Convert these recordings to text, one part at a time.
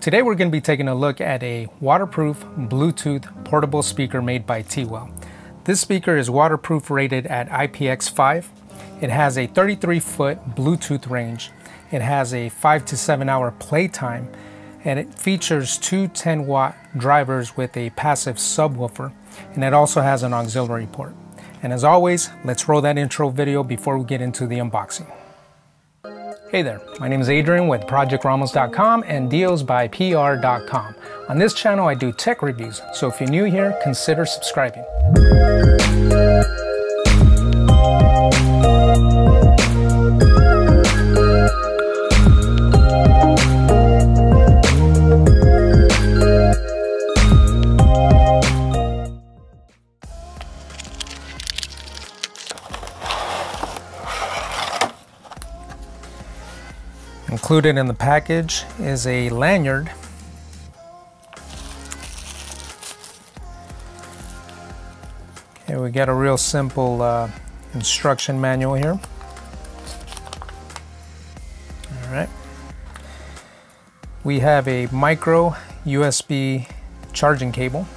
Today we're going to be taking a look at a waterproof Bluetooth portable speaker made by Tewell. This speaker is waterproof rated at IPX5. It has a 33-foot Bluetooth range. It has a 5 to 7 hour playtime, and it features two 10-watt drivers with a passive subwoofer, and it also has an auxiliary port. And as always, let's roll that intro video before we get into the unboxing. Hey there, my name is Adrian with ProjectRamos.com and dealsbypr.com. On this channel I do tech reviews, so if you're new here, consider subscribing. Included in the package is a lanyard. Okay, we got a real simple instruction manual here. All right. We have a micro USB charging cable.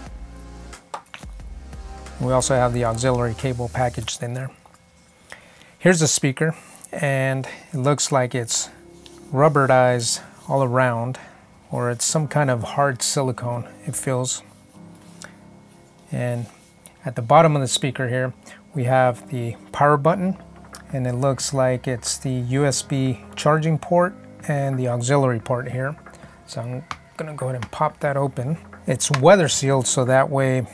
We also have the auxiliary cable packaged in there. Here's the speaker, and it looks like it's rubberized all around, or it's some kind of hard silicone, it feels. And at the bottom of the speaker here we have the power button, and it looks like it's the USB charging port and the auxiliary port here. So I'm gonna go ahead and pop that open. It's weather sealed, so that way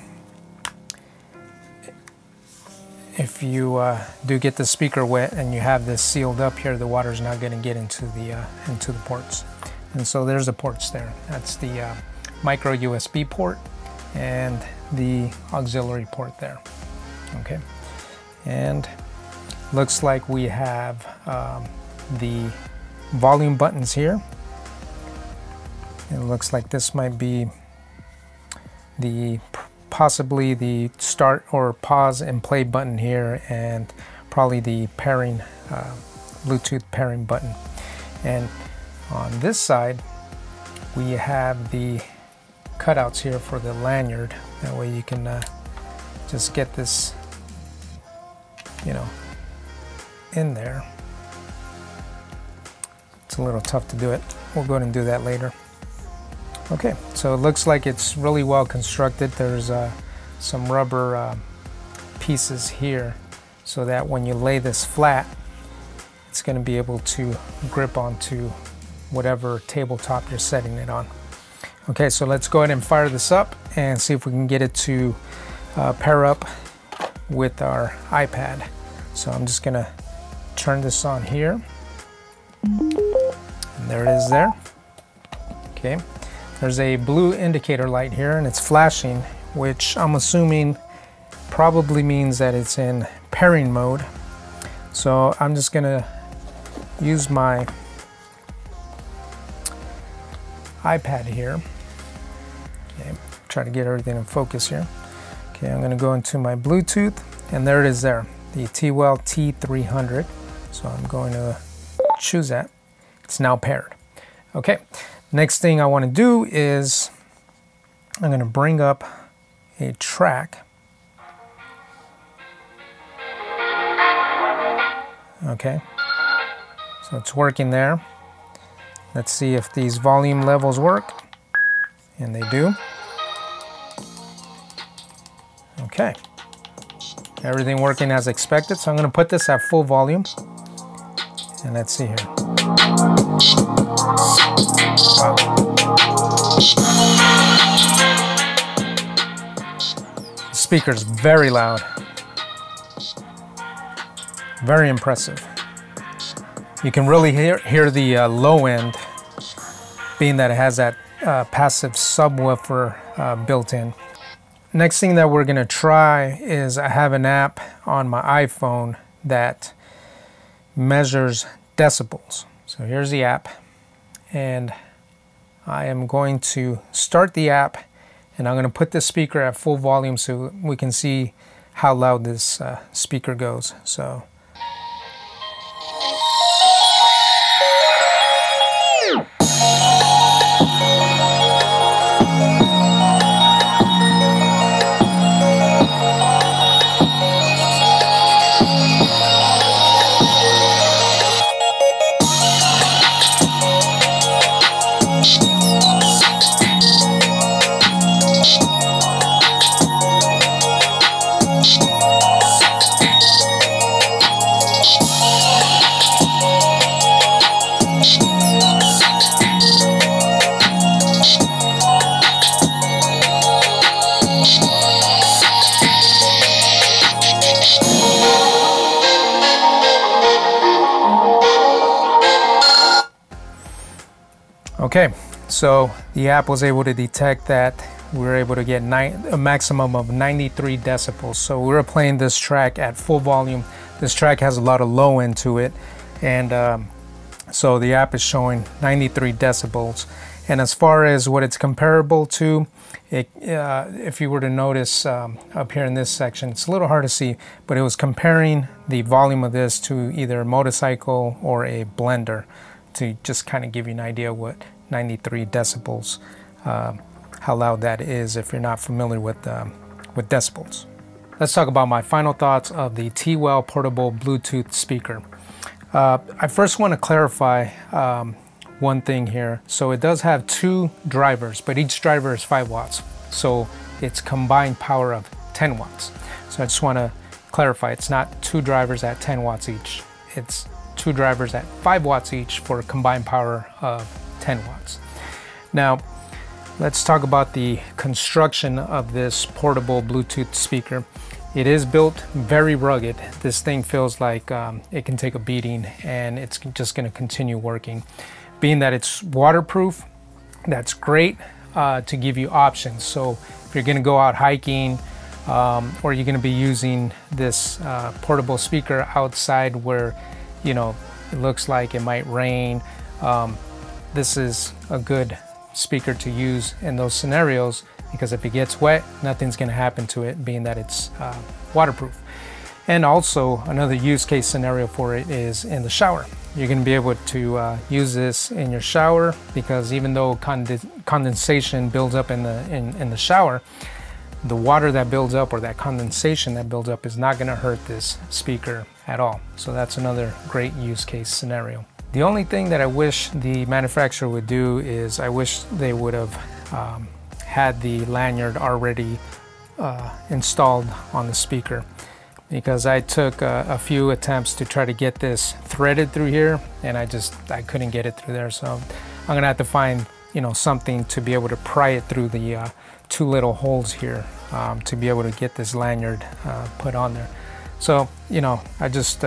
if you do get the speaker wet and you have this sealed up here, the water's not going to get into the ports. And so there's the ports there. That's the micro USB port and the auxiliary port there. Okay, and looks like we have the volume buttons here. It looks like this might be possibly the start or pause and play button here, and probably the pairing, Bluetooth pairing button. And on this side we have the cutouts here for the lanyard. That way you can just get this, you know, in there. It's a little tough to do it. We'll go ahead and do that later. Okay, so it looks like it's really well constructed. There's some rubber pieces here, so that when you lay this flat, it's going to be able to grip onto whatever tabletop you're setting it on. Okay, so let's go ahead and fire this up and see if we can get it to pair up with our iPad. So I'm just going to turn this on here, and there it is there. Okay. There's a blue indicator light here, and it's flashing, which I'm assuming probably means that it's in pairing mode. So I'm just gonna use my iPad here. Okay, try to get everything in focus here. Okay, I'm gonna go into my Bluetooth, and there it is there, the Tewell T300. So I'm going to choose that. It's now paired. Okay. Next thing I want to do is I'm going to bring up a track. Okay, so it's working there. Let's see if these volume levels work, and they do. Okay, everything working as expected. So I'm going to put this at full volume, and let's see here. Wow. The speaker's very loud. Very impressive. You can really hear the low end, being that it has that passive subwoofer built in. Next thing that we're going to try is I have an app on my iPhone that measures decibels. So here's the app, and I am going to start the app, and I'm going to put the speaker at full volume so we can see how loud this speaker goes. So Okay, so the app was able to detect that we were able to get a maximum of 93 decibels. So we were playing this track at full volume. This track has a lot of low end to it, and so the app is showing 93 decibels. And as far as what it's comparable to, if you were to notice up here in this section, it's a little hard to see, but it was comparing the volume of this to either a motorcycle or a blender, to just kind of give you an idea what 93 decibels, how loud that is if you're not familiar with decibels. Let's talk about my final thoughts of the Tewell portable Bluetooth speaker. I first want to clarify one thing here. So it does have 2 drivers, but each driver is 5 watts. So it's combined power of 10 watts. So I just want to clarify, it's not 2 drivers at 10 watts each. It's 2 drivers at 5 watts each for a combined power of 10 watts. Now, let's talk about the construction of this portable Bluetooth speaker. It is built very rugged. This thing feels like it can take a beating, and it's just going to continue working. Being that it's waterproof, that's great to give you options. So if you're going to go out hiking, or you're going to be using this portable speaker outside where, you know, it looks like it might rain, this is a good speaker to use in those scenarios, because if it gets wet, nothing's going to happen to it, being that it's waterproof. And also another use case scenario for it is in the shower. You're going to be able to use this in your shower, because even though condensation builds up in the shower, the water that builds up, or that condensation that builds up, is not going to hurt this speaker at all. So that's another great use case scenario. The only thing that I wish the manufacturer would do is I wish they would have had the lanyard already installed on the speaker, because I took a few attempts to try to get this threaded through here, and I couldn't get it through there. So I'm gonna have to find, you know, something to be able to pry it through the 2 little holes here to be able to get this lanyard put on there. So, you know, I just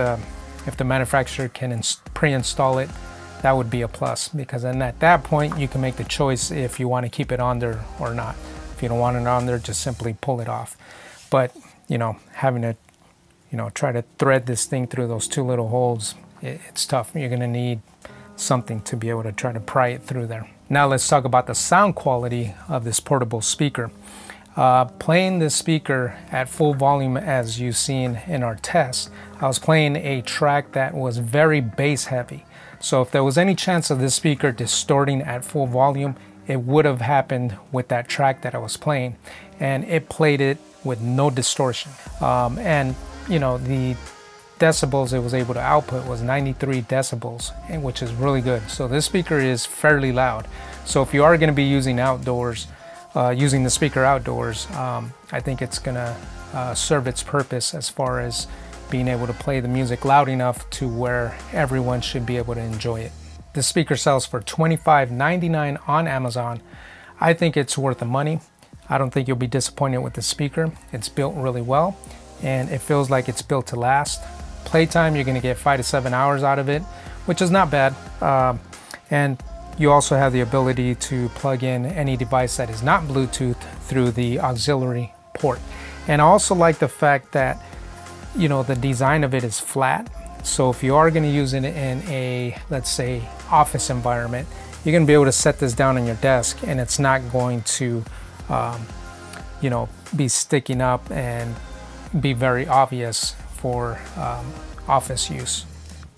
if the manufacturer can pre-install it, that would be a plus, because then at that point you can make the choice if you want to keep it on there or not. If you don't want it on there, just simply pull it off. But, you know, having to, you know, try to thread this thing through those 2 little holes, it's tough. You're going to need something to be able to try to pry it through there. Now let's talk about the sound quality of this portable speaker. Playing this speaker at full volume, as you've seen in our test, I was playing a track that was very bass heavy. So if there was any chance of this speaker distorting at full volume, it would have happened with that track that I was playing, and it played it with no distortion. And you know, the decibels it was able to output was 93 decibels, which is really good. So this speaker is fairly loud. So if you are going to be using the speaker outdoors, I think it's going to serve its purpose as far as being able to play the music loud enough to where everyone should be able to enjoy it. This speaker sells for $25.99 on Amazon. I think it's worth the money. I don't think you'll be disappointed with the speaker. It's built really well, and it feels like it's built to last. Playtime, you're going to get 5 to 7 hours out of it, which is not bad. And you also have the ability to plug in any device that is not Bluetooth through the auxiliary port. And I also like the fact that, you know, the design of it is flat. So if you are going to use it in a, let's say, office environment, you're going to be able to set this down on your desk, and it's not going to, you know, be sticking up and be very obvious for office use.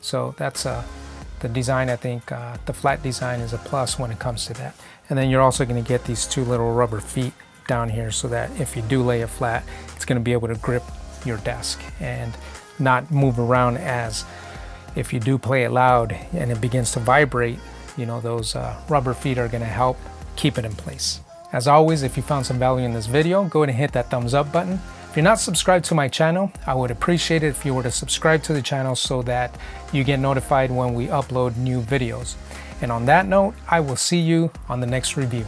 So that's the design. I think the flat design is a plus when it comes to that. And then you're also going to get these 2 little rubber feet down here, so that if you do lay it flat, it's going to be able to grip your desk and not move around, as if you do play it loud and it begins to vibrate, you know, those rubber feet are going to help keep it in place. As always, if you found some value in this video, go ahead and hit that thumbs up button. If you're not subscribed to my channel, I would appreciate it if you were to subscribe to the channel so that you get notified when we upload new videos. And on that note, I will see you on the next review.